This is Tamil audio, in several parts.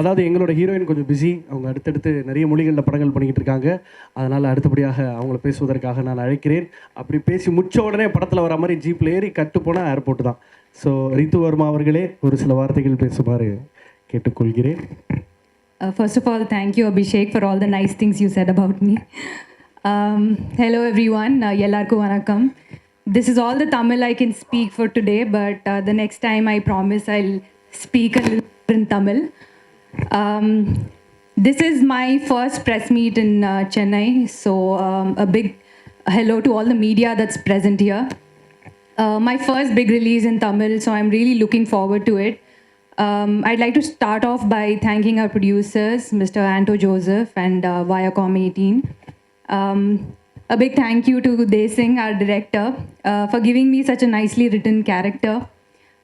அதாவது எங்களோட ஹீரோயின் கொஞ்சம் பிஸி, அவங்க அடுத்தடுத்து நிறைய மொழிகளில் படங்கள் பண்ணிக்கிட்டு இருக்காங்க. அதனால் அடுத்தபடியாக அவங்கள பேசுவதற்காக நான் அழைக்கிறேன். அப்படி பேசி முடிச்ச உடனே படத்தில் வர மாதிரி ஜீப்பில் ஏறி கட்டு போனால் ஏர்போர்ட் தான். ஸோ ரித்து வர்மா அவர்களே ஒரு சில வார்த்தைகள் பேசுமாறு கேட்டுக்கொள்கிறேன். First of all, thank you, Abhishek, for all the nice things you said about me. Hello, everyone. Yellarku vanakkam. This is all the Tamil I can speak for today, but the next time I promise I'll speak a little in Tamil. This is my first press meet in Chennai, so a big hello to all the media that's present here. My first big release in Tamil, so I'm really looking forward to it. I'd like to start off by thanking our producers, Mr. Anto Joseph and Viacom 18. A big thank you to Desing, our director, for giving me such a nicely written character.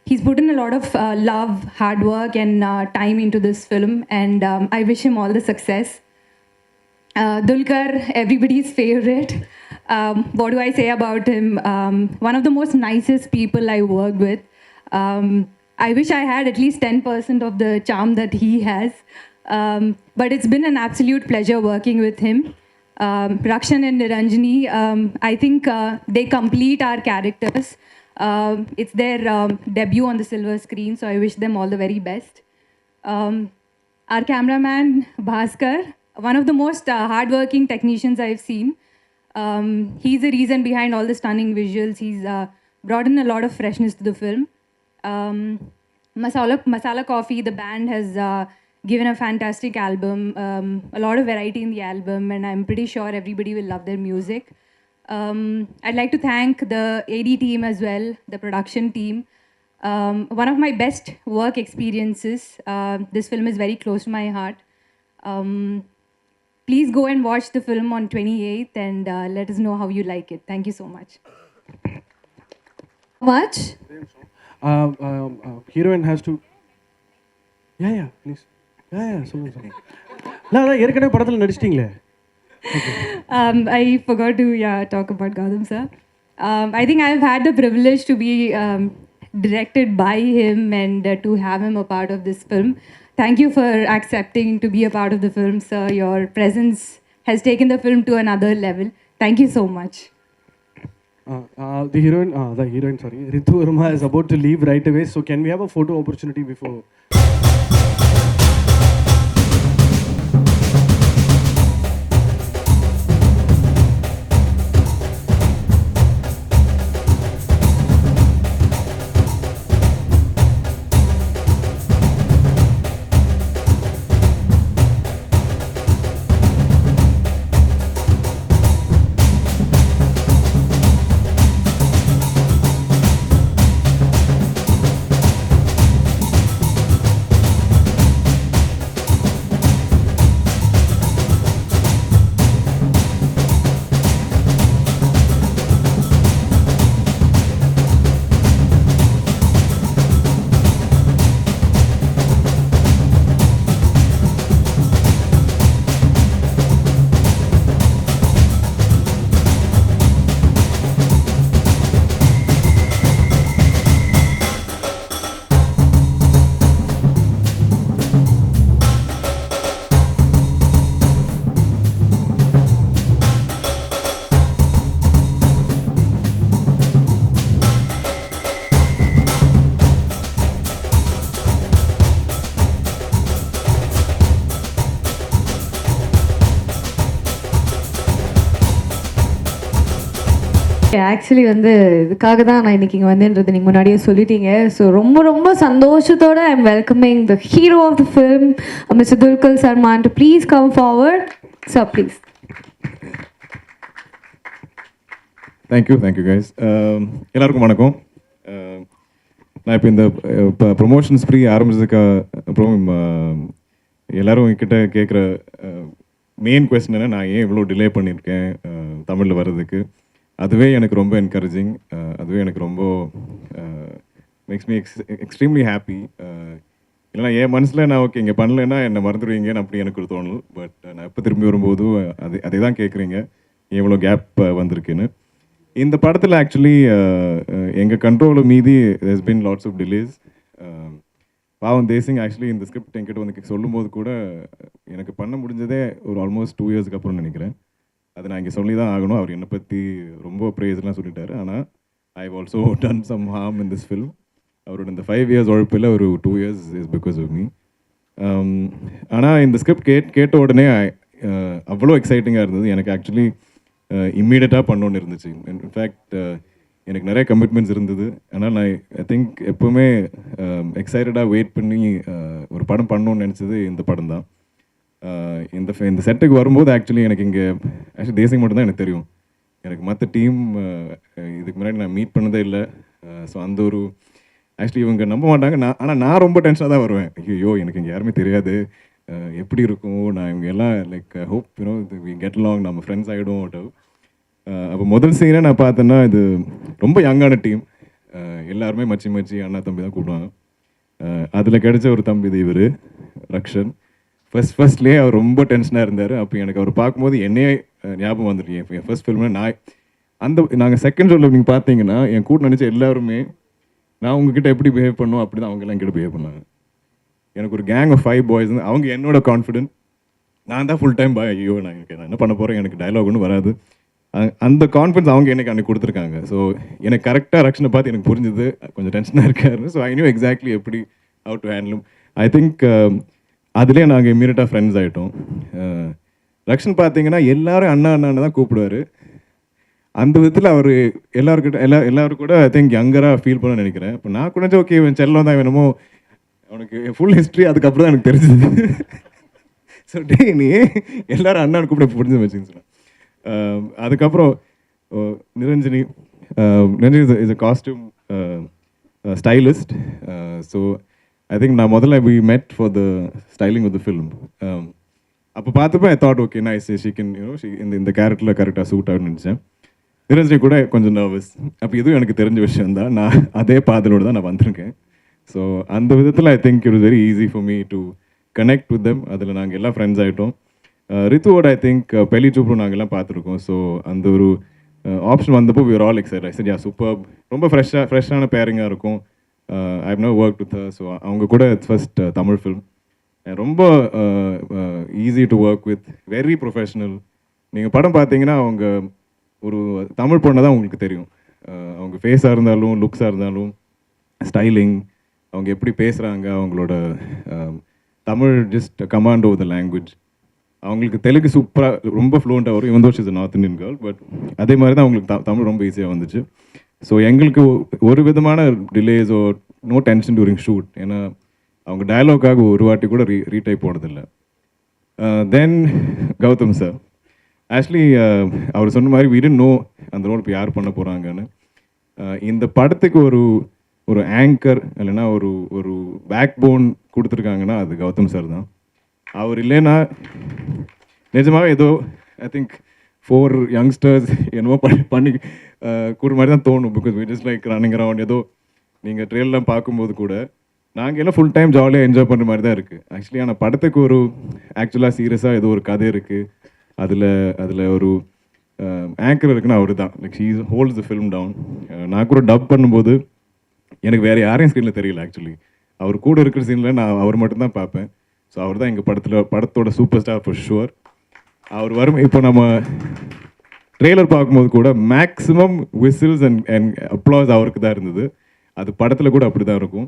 He's put in a lot of love, hard work and time into this film, and I wish him all the success. Dulquer, everybody's favorite. What do I say about him? One of the most nicest people I worked with. I wish I had at least 10% of the charm that he has. But it's been an absolute pleasure working with him. Rakshan and Niranjani, I think they complete our characters. It's their debut on the silver screen, so I wish them all the very best. Our cameraman, Bhaskar, one of the most hardworking technicians I've seen. He's the reason behind all the stunning visuals. He's brought in a lot of freshness to the film. Masala Coffee, the band has given a fantastic album, a lot of variety in the album, and I'm pretty sure everybody will love their music. I'd like to thank the AD team as well, the production team. One of my best work experiences. This film is very close to my heart. Please go and watch the film on 28th and let us know how you like it. Thank you so much. Much? Heroine has to... Yeah, please. சொல்லுங்க. இல்லை அதான் ஏற்கனவே படத்தில் நடிச்சிட்டிங்களே. I forgot to talk about Gautam sir. I think I've had the privilege to be directed by him and to have him a part of this film. Thank you for accepting to be a part of the film, sir. Your presence has taken the film to another level. Thank you so much. The heroine, sorry, Ritu Verma is about to leave right away. So can we have a photo opportunity before? Actually வந்து இதுக்காக தான் நான் இன்னைக்கு இங்கே வந்தேன்றது நீங்கள் முன்னாடியே சொல்லிட்டீங்க. ஸோ ரொம்ப ரொம்ப சந்தோஷத்தோட I am welcoming the hero of the film mister Dulquer Salmaan to please come forward. Sir please. Thank you guys. எல்லாருக்கும் வணக்கம். நான் இப்போ ப்ரொமோஷன் ஸ்ப்ரீ ஆரம்பிச்சதுக்கு அப்புறம் எல்லோரும் என்கிட்ட கேட்குற மெயின் கொஸ்டின் என்ன, நான் ஏன் இவ்வளோ டிலே பண்ணியிருக்கேன் தமிழில் வர்றதுக்கு. அதுவே எனக்கு ரொம்ப என்கரேஜிங். அதுவே எனக்கு ரொம்ப மேக்ஸ் மீ எக்ஸ்ட்ரீம்லி ஹாப்பி. இல்லைனா என் மனசில் நான் ஓகே இங்கே பண்ணலைன்னா என்னை மறந்துடுவீங்கன்னு அப்படி எனக்கு ஒரு தோணல். பட் நான் எப்போ திரும்பி வரும்போதும் அதே தான் கேட்குறீங்க, எவ்வளோ கேப் வந்திருக்குன்னு. இந்த படத்தில் ஆக்சுவலி எங்கள் கண்ட்ரோலை மீதி there's been lots of delays. பாவம் தேசிங் ஆக்சுவலி இந்த ஸ்கிரிப்ட் என்கிட்ட வந்து சொல்லும்போது கூட எனக்கு பண்ண முடிஞ்சதே ஒரு ஆல்மோஸ்ட் 2 இயர்ஸ்க்கு அப்புறம் நினைக்கிறேன். அதை நான் இங்கே சொல்லி தான் ஆகணும். அவர் என்னை பற்றி ரொம்ப ப்ரேஸ்லாம் சொல்லிட்டாரு. ஆனால் I also done some harm in this film. அவரோட இந்த 5 இயர்ஸ் உழைப்பில் ஒரு 2 years is because of me. ஆனால் இந்த ஸ்கிரிப்ட் கேட்ட உடனே அவ்வளோ எக்ஸைட்டிங்காக இருந்தது. எனக்கு ஆக்சுவலி இம்மீடியட்டாக பண்ணணுன்னு இருந்துச்சு. இன்ஃபேக்ட் எனக்கு நிறைய கமிட்மெண்ட்ஸ் இருந்தது. ஆனால் நான் ஐ திங்க் எப்போவுமே எக்ஸைட்டடாக வெயிட் பண்ணி ஒரு படம் பண்ணணுன்னு நினச்சது இந்த படம் தான். இந்த செட்டுக்கு வரும்போது ஆக்சுவலி எனக்கு இங்கே ஆக்சுவலி தேசிங் மட்டும்தான் எனக்கு தெரியும். எனக்கு மற்ற டீம் இதுக்கு முன்னாடி நான் மீட் பண்ணதே இல்லை. ஸோ அந்த ஒரு ஆக்சுவலி இவங்க நம்ப மாட்டாங்க. ஆனால் நான் ரொம்ப டென்ஷனாக தான் வருவேன். ஐயோ எனக்கு இங்கே யாருமே தெரியாது, எப்படி இருக்கும், நான் இவங்க எல்லாம் like hope you know we get along, நம்ம ஃப்ரெண்ட்ஸ் ஆகிடும். அப்போ முதல் சீனே நான் பார்த்தேன்னா இது ரொம்ப யங்கான டீம். எல்லாருமே மச்சி மச்சி அண்ணா தம்பி தான் கூப்பிடுவாங்க. அதில் கிடைச்ச ஒரு தம்பி இது இவர் ரக்ஷன். ஃபர்ஸ்ட்லேயே அவர் ரொம்ப டென்ஷனாக இருந்தார். அப்போ எனக்கு அவர் பார்க்கும்போது என்னையே ஞாபகம் வந்துருக்கு. என் ஃபர்ஸ்ட் ஃபில்மில் நாங்கள் செகண்ட் ஷோவில் நீங்கள் பார்த்தீங்கன்னா என் கூட நினச்ச எல்லாருமே நான் உங்ககிட்ட எப்படி பிஹேவ் பண்ணுவோம் அப்படி தான் அவங்கெல்லாம் என்கிட்ட பிஹேவ் பண்ணாங்க. எனக்கு ஒரு கேங் ஆஃப் 5 பாய்ஸ். அவங்க என்னோட கான்ஃபிடென்ட், நான் தான் ஃபுல் டைம் பாய். ஐயோ நான் என்ன பண்ண போகிறேன், எனக்கு டயலாக் ஒன்றும் வராது. அந்த கான்ஃபிடன்ஸ் அவங்க எனக்கு அன்றைக்கி கொடுத்துருக்காங்க. ஸோ எனக்கு கரெக்டாக ரக்ஷனை பார்த்து எனக்கு புரிஞ்சுது கொஞ்சம் டென்ஷனாக இருக்காரு. ஸோ ஐ நியூ எக்ஸாக்ட்லி எப்படி how to handle. I think அதுலேயே நாங்கள் இம்மீடியட்டாக ஃப்ரெண்ட்ஸ் ஆகிட்டோம். ரக்ஷன் பார்த்தீங்கன்னா எல்லாரும் அண்ணா அண்ணான்னு தான் கூப்பிடுவார். அந்த விதத்தில் அவர் எல்லாரும் கூட ஐ திங்க் யங்கராக ஃபீல் பண்ண நினைக்கிறேன். இப்போ நான் கூட ஓகே இவன் செல்லம் தான் வேணுமோ, அவனுக்கு ஃபுல் ஹிஸ்ட்ரி அதுக்கப்புறம் தான் எனக்கு தெரிஞ்சுது. ஸோ நீ எல்லாரும் அண்ணான்னு கூப்பிட புரிஞ்சு வச்சுன்னு சொன்னேன். அதுக்கப்புறம் Niranjani is a costume stylist. So I think நான் முதல்ல we met for the styling of the film. அப்போ பார்த்தப்போ I thought okay nice she can இந்த கேரக்டரில் கரெக்டாக சூட் ஆகுன்னு நினச்சேன். நிரஞ்சனி கூட கொஞ்சம் நர்வஸ். அப்போ இதுவும் எனக்கு தெரிஞ்ச விஷயம் தான். நான் அதே பாதலோடு தான் நான் வந்திருக்கேன். ஸோ அந்த விதத்தில் I think it was very easy for me to connect with them. அதில் நாங்கள் எல்லாம் ஃப்ரெண்ட்ஸ் ஆகிட்டோம். ரித்துவோட ஐ திங்க் பெலி சூப்பரும் நாங்கள் எல்லாம் பார்த்துருக்கோம். ஸோ அந்த ஒரு ஆப்ஷன் வந்தப்போ we are all excited. I said yeah super, ரொம்ப ஃப்ரெஷ்ஷான பேரிங்காக இருக்கும். I have never work with her. So அவங்க கூட இட்ஸ் ஃபர்ஸ்ட் தமிழ் ஃபில்ம். ரொம்ப easy to work with, very professional. நீங்கள் படம் பார்த்தீங்கன்னா அவங்க ஒரு தமிழ் பொண்ணை தான் உங்களுக்கு தெரியும். அவங்க ஃபேஸாக இருந்தாலும் லுக்ஸாக இருந்தாலும் ஸ்டைலிங், அவங்க எப்படி பேசுகிறாங்க, அவங்களோட Tamil just command over the language. அவங்களுக்கு தெலுங்கு சூப்பராக ரொம்ப ஃப்ளூவெண்ட்டாக வரும். இவன் தோஷ் is north Indian girl. But அதே மாதிரி தான் அவங்களுக்கு தமிழ் ரொம்ப ஈஸியாக வந்துச்சு. ஸோ எங்களுக்கு ஒரு விதமான டிலேஸோ நோ டென்ஷன் டூரிங் ஷூட். ஏன்னா அவங்க டயலாக்காக ஒரு வாட்டி கூட ரீடைப் போனதில்லை. தென் கௌதம் சார் ஆக்சுவலி அவர் சொன்ன மாதிரி we didn't know அந்த ரோல் இப்போ யார் பண்ண போகிறாங்கன்னு. இந்த படத்துக்கு ஒரு ஆங்கர் இல்லைன்னா ஒரு பேக் போன் கொடுத்துருக்காங்கன்னா அது கௌதம் சார் தான். அவர் இல்லைன்னா நிஜமாகவே ஏதோ ஐ திங்க் 4 யங்ஸ்டர்ஸ் என்னமோ பண்ணி கூட மாதிரி தான் தோணும். Because we just like running around. ஏதோ நீங்கள் ட்ரெயிலெலாம் பார்க்கும்போது கூட நாங்கள் எல்லாம் ஃபுல் டைம் ஜாலியாக என்ஜாய் பண்ணுற மாதிரி தான் இருக்குது ஆக்சுவலி. ஆனால் படத்துக்கு ஆக்சுவலாக சீரியஸாக ஏதோ ஒரு கதை இருக்குது. அதில் ஒரு ஆங்கர் இருக்குன்னா அவர் தான். Like she holds the film down. நான் கூட டப் பண்ணும்போது எனக்கு வேறு யாரையும் ஸ்க்ரீனில் தெரியல ஆக்சுவலி. அவர் கூட இருக்கிற சீனில் நான் அவர் மட்டும்தான் பார்ப்பேன். ஸோ அவர் தான் எங்கள் படத்தோட சூப்பர் ஸ்டார் ஃபார் ஷுவர். அவர் வரும். இப்போ நம்ம ட்ரெய்லர் பார்க்கும்போது கூட மேக்ஸிமம் விசில்ஸ் அண்ட் அப்ளாஸ் அவருக்கு தான் இருந்தது. அது படத்தில் கூட அப்படி தான் இருக்கும்.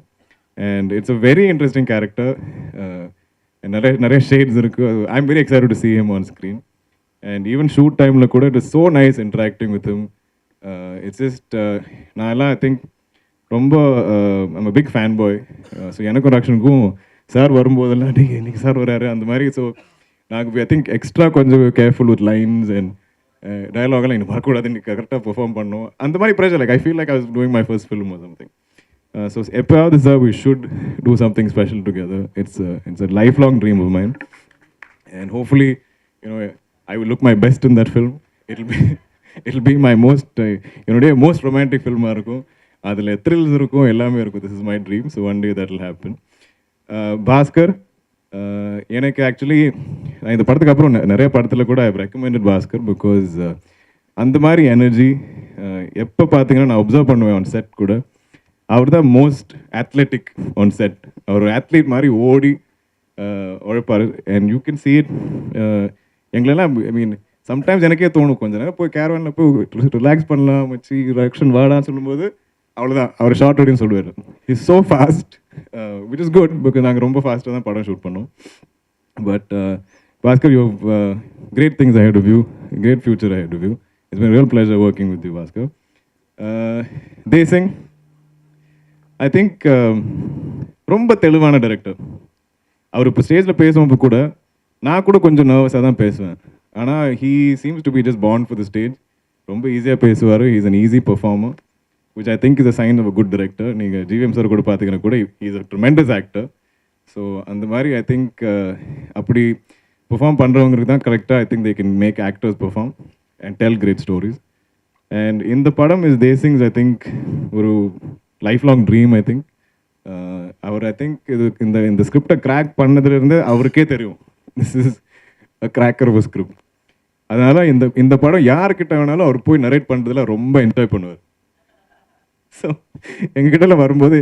And it's a very interesting character. நிறைய ஷேட்ஸ் இருக்குது. I am very excited to see him on screen. And even shoot டைமில் கூட it is so nice interacting with him. It's just நான் எல்லாம் ஐ திங்க் ரொம்ப நம்ம பிக் ஃபேன் பாய். ஸோ எனக்கும் ரக்ஷனுக்கும் சார் வரும்போதெல்லாம் இன்னைக்கு சார் வராரு அந்த மாதிரி. ஸோ நாங்கள் ஐ திங்க் எக்ஸ்ட்ரா கொஞ்சம் கேர்ஃபுல் வித் லைன்ஸ் அண்ட் டயலாகெல்லாம் எனக்கு வரக்கூடாது, இன்னைக்கு கரெக்டாக பெர்ஃபார்ம் பண்ணோம் அந்த மாதிரி pressure. Like I feel like I was doing my first film or something. So எப்போயாவது sir we should do something special together. It's a life long dream of mind. And hopefully I will look my best in that film. It'll be my என்னுடைய மோஸ்ட் ரொமான்டிக் ஃபில்மாக இருக்கும். அதில் த்ரில்ஸ் இருக்கும், எல்லாமே இருக்கும். This is my dream. So one day that will happen. Bhaskar எனக்கு ஆக்சுவலி நான் இந்த படத்துக்கு அப்புறம் நிறைய படத்தில் கூட ஐ ரெக்கமெண்டட் பாஸ்கர். பிகாஸ் அந்த மாதிரி எனர்ஜி எப்போ பார்த்தீங்கன்னா நான் அப்சர்வ் பண்ணுவேன் ஆன் செட் கூட. அவர் தான் மோஸ்ட் அத்லெட்டிக் ஆன் செட். அவர் ஒரு அத்லீட் மாதிரி ஓடி உழைப்பார். And you can see it. எங்களெல்லாம் ஐ மீன் சம்டைம்ஸ் எனக்கே தோணும் கொஞ்ச நேரம் போய் கேரவனில் போய் ரிலாக்ஸ் பண்ணலாம் மச்சி ரிலாக்ஷன் வாடான்னு சொல்லும்போது அவ்வளோதான் அவர் ஷார்ட் அப்படின்னு சொல்லுவார். Is so fast which is good because நாங்கள் ரொம்ப ஃபாஸ்ட்டாக தான் படம் ஷூட் பண்ணோம். But Bhaskar, you have great things ahead of you, great future ahead of you. It's been a real pleasure working with you, Bhaskar. Desing, I think ரொம்ப தெளிவான டைரக்டர். அவர் இப்போ ஸ்டேஜில் பேசும்போது கூட நான் கூட கொஞ்சம் நர்வஸாக தான் பேசுவேன். ஆனால் he seems to be just born for the stage. ரொம்ப ஈஸியாக பேசுவார். he is an easy performer, which I think is a sign of a good director. நீங்கள் ஜிவிஎம் சார் கூட பார்த்தீங்கன்னா கூட he is a tremendous actor. So அந்த மாதிரி ஐ திங்க் அப்படி பெர்ஃபார்ம் பண்ணுறவங்களுக்கு தான் கரெக்டாக I think they can make actors perform and tell great stories. And இந்த படம் இஸ் தேசிங்ஸ் ஐ திங்க் ஒரு life long dream. I think அவர் ஐ திங்க் இது இந்த ஸ்கிரிப்டை கிராக் பண்ணதுலேருந்து அவருக்கே தெரியும் this is a cracker of script. அதனால் இந்த படம் யார்கிட்ட வேணாலும் அவர் போய் நரேட் பண்ணுறதுல ரொம்ப என்ஜாய் பண்ணுவார். ஸோ எங்ககிட்ட வரும்போது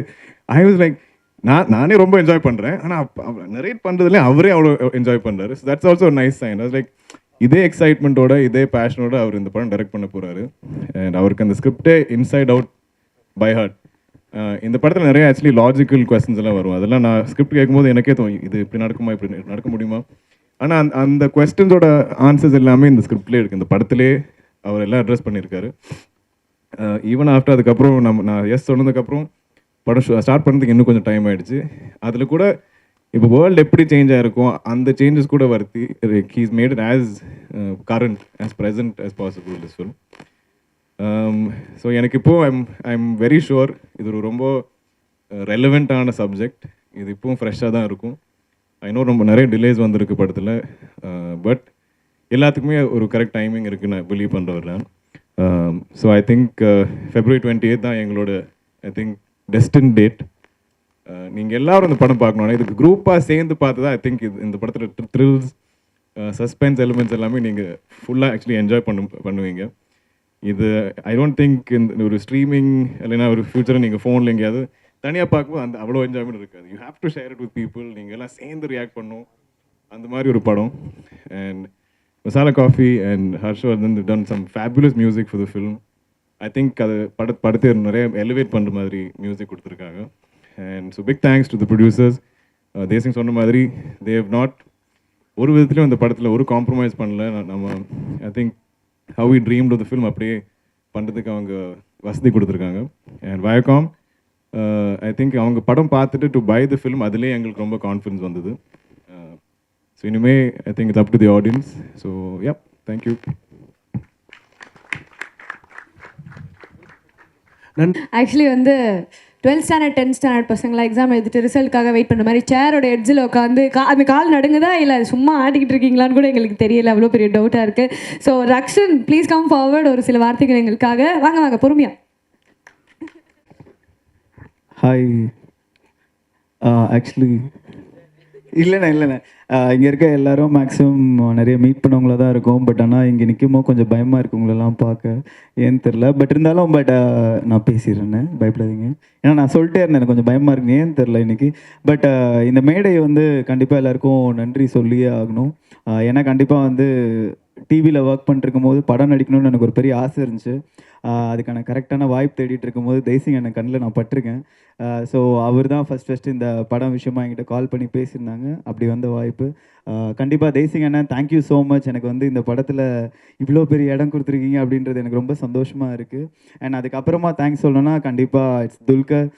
ஐ வாஸ் லைக் நானே ரொம்ப என்ஜாய் பண்ணுறேன். ஆனால் நரேட் பண்ணுறதுலேயும் அவரே அவ்வளோ என்ஜாய் பண்ணுறாரு. So that's also nice sign. அது லைக் இதே எக்ஸைட்மெண்ட்டோட இதே பேஷனோட அவர் இந்த படம் டைரக்ட் பண்ண போகிறாரு. அண்ட் அவருக்கு அந்த ஸ்கிரிப்டே இன்சைட் அவுட் பை ஹார்ட். இந்த படத்தில் நிறைய ஆக்சுவலி லாஜிக்கல் கொஸ்டின்ஸ் எல்லாம் வரும். அதெல்லாம் நான் ஸ்கிரிப்ட் கேட்கும்போது எனக்கே தோணும் இது இப்படி நடக்குமா, இப்படி நடக்க முடியுமா. ஆனால் அந்த கொஸ்டின்ஸோட ஆன்சர்ஸ் எல்லாமே இந்த ஸ்கிரிப்ட்லேயே இருக்குது. இந்த படத்திலே அவர் எல்லாம் அட்ரஸ் பண்ணியிருக்காரு. ஈவன் ஆஃப்டர் அதுக்கப்புறம் நான் எஸ் சொன்னதுக்கப்புறம் படம் ஸ்டார்ட் பண்ணுறதுக்கு இன்னும் கொஞ்சம் டைம் ஆகிடுச்சு. அதில் கூட இப்போ வேர்ல்டு எப்படி சேஞ்ச் ஆகிருக்கும் அந்த சேஞ்சஸ் கூட வருத்தி he's made it as current as present as possible this film. So எனக்கு இப்போது ஐம் வெரி ஷுர் இது ஒரு ரொம்ப ரெலவெண்ட்டான சப்ஜெக்ட். இது இப்போவும் ஃப்ரெஷ்ஷாக தான் இருக்கும். ஐ நோ ரொம்ப நிறைய டிலேஸ் வந்திருக்கு படத்தில். பட் எல்லாத்துக்குமே ஒரு கரெக்ட் டைமிங் இருக்குது நான் பிலீவ் பண்ணுறவர் நான். ஸோ ஐ திங்க் February 28 தான் எங்களோட ஐ திங்க் டெஸ்டின் டேட். நீங்கள் எல்லோரும் இந்த படம் பார்க்கணும். இதுக்கு குரூப்பாக சேர்ந்து பார்த்து தான் ஐ திங்க் இந்த படத்தில் த்ரில்ஸ் சஸ்பென்ஸ் எலிமெண்ட்ஸ் எல்லாமே நீங்கள் ஃபுல்லாக ஆக்சுவலி என்ஜாய் பண்ணுவீங்க. இது ஐ டோன்ட் திங்க் இந்த ஒரு ஸ்ட்ரீமிங் இல்லைன்னா ஒரு ஃபியூச்சரை நீங்கள் ஃபோனில் எங்கேயாவது தனியாக பார்க்கும்போது அந்த அவ்வளோ என்ஜாய்மெண்ட் இருக்காது. You have to share it with people. நீங்கள் எல்லாம் சேர்ந்து ரியாக்ட் பண்ணும் அந்த மாதிரி ஒரு படம். And Masala Coffee and Harshavardhan done some fabulous music for the film. I think அது படத்தை நிறைய எலிவேட் பண்ணுற மாதிரி மியூசிக் கொடுத்துருக்காங்க. And so big thanks to the producers. Desingh சொன்ன மாதிரி தே ஹவ் நாட் ஒரு விதத்துலையும் இந்த படத்தில் ஒரு காம்ப்ரமைஸ் பண்ணல. நம்ம I think how we dreamt of the film அப்படியே பண்ணுறதுக்கு அவங்க வசதி கொடுத்துருக்காங்க. அண்ட் வயகாம் ஐ திங்க் அவங்க படம் பார்த்துட்டு டு பை த ஃபில்ம் அதிலே எங்களுக்கு ரொம்ப கான்ஃபிடன்ஸ் வந்தது. ஸோ இனிமே I think it's up to the audience. So yeah, thank you. Actually வந்து 12th ஸ்டாண்டர்ட் 10th ஸ்டாண்டர்ட் பசங்களாம் எக்ஸாம் எழுதிட்டு ரிசல்ட்டுக்காக வெயிட் பண்ணுற மாதிரி சேரோட எட்ஜில் உட்காந்து அந்த கால் நடுங்குதா இல்லை சும்மா ஆட்டிக்கிட்டு இருக்கீங்களான்னு கூட எங்களுக்கு தெரியல. அவ்வளோ பெரிய டவுட்டாக இருக்குது. So Rakshan please come forward ஒரு சில வார்த்தைகள் எங்களுக்காக. வாங்க பொறுமையா. ஹாய். ஆக்சுவலி இல்லைண்ணே இங்கே இருக்க எல்லோரும் மேக்ஸிமம் நிறைய மீட் பண்ணவங்கள தான் இருக்கும். பட் ஆனால் இங்கே நிற்கும்போது கொஞ்சம் பயமாக இருக்குங்களெல்லாம் பார்க்க, ஏன்னு தெரில. பட் இருந்தாலும் நான் பேசிடுறேன்னு பயப்படாதீங்க. ஏன்னா நான் சொல்லிட்டே இருந்தேன் எனக்கு கொஞ்சம் பயமாக இருக்குங்க, ஏன்னு தெரில இன்றைக்கி. பட் இந்த மேடையை வந்து கண்டிப்பாக எல்லாேருக்கும் நன்றி சொல்லியே ஆகணும். ஏன்னா கண்டிப்பாக வந்து டிவியில் ஒர்க் பண்ணிருக்கும் போது படம் நடிக்கணும்னு எனக்கு ஒரு பெரிய ஆசை இருந்துச்சு. அதுக்கான கரெக்டான வாய்ப்பு தேடிட்டு இருக்கும்போது தேசிங் எனக்கு கண்ணில் நான் பட்டிருக்கேன். ஸோ அவர் தான் ஃபஸ்ட்டு இந்த படம் விஷயமா என்கிட்ட கால் பண்ணி பேசியிருந்தாங்க. அப்படி வந்த வாய்ப்பு கண்டிப்பாக தேசிங் அண்ணன் தேங்க்யூ ஸோ மச். எனக்கு வந்து இந்த படத்தில் இவ்வளோ பெரிய இடம் கொடுத்துருக்கீங்க அப்படின்றது எனக்கு ரொம்ப சந்தோஷமாக இருக்குது. அண்ட் அதுக்கப்புறமா தேங்க்ஸ் சொல்லணும்னா கண்டிப்பாக இட்ஸ் துல்கர்.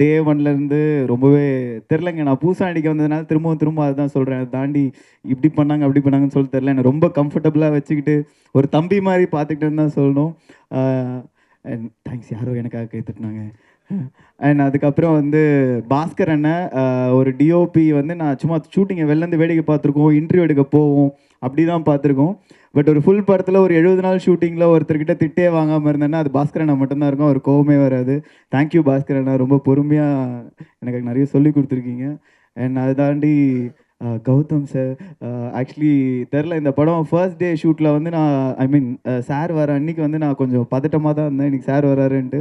டே ஒன்லேருந்து ரொம்பவே தெரிலங்க. நான் புதுசாக நடிக்க வந்ததுனால திரும்ப அதுதான் சொல்கிறேன். அதை தாண்டி இப்படி பண்ணாங்க அப்படி பண்ணாங்கன்னு சொல்ல தெரில. எனக்கு ரொம்ப கம்ஃபர்டபுளாக வச்சுக்கிட்டு ஒரு தம்பி மாதிரி பார்த்துக்கிட்டேன்னு தான் சொல்லணும். அண்ட் தேங்க்ஸ், யாரோ எனக்காக கைத்தட்டினாங்க. அண்ட் அதுக்கப்புறம் வந்து பாஸ்கர் அண்ணன் ஒரு டிஓபி வந்து நான் சும்மா ஷூட்டிங்கை வெளிலேருந்து வேடிக்கை பார்த்துருக்கோம், இன்டர்வியூ எடுக்க போவோம், அப்படி தான் பார்த்துருக்கோம். பட் ஒரு ஃபுல் படத்தில் ஒரு 70 நாள் ஷூட்டிங்கில் ஒருத்தர்கிட்ட திட்டே வாங்காமல் இருந்தேன்னா அது பாஸ்கர் அண்ணா மட்டும்தான் இருக்கும். அவர் கோவமே வராது. தேங்க்யூ பாஸ்கர் அண்ணா, ரொம்ப பொறுமையாக எனக்கு நிறைய சொல்லி கொடுத்துருக்கீங்க. அண்ட் அதை தாண்டி கௌதம் சார் ஆக்சுவலி தெரில, இந்த படம் ஃபர்ஸ்ட் டே ஷூட்டில் வந்து சார் வர அன்றைக்கி வந்து நான் கொஞ்சம் பதட்டமாக தான் இருந்தேன். இன்றைக்கி சார் வராருன்ட்டு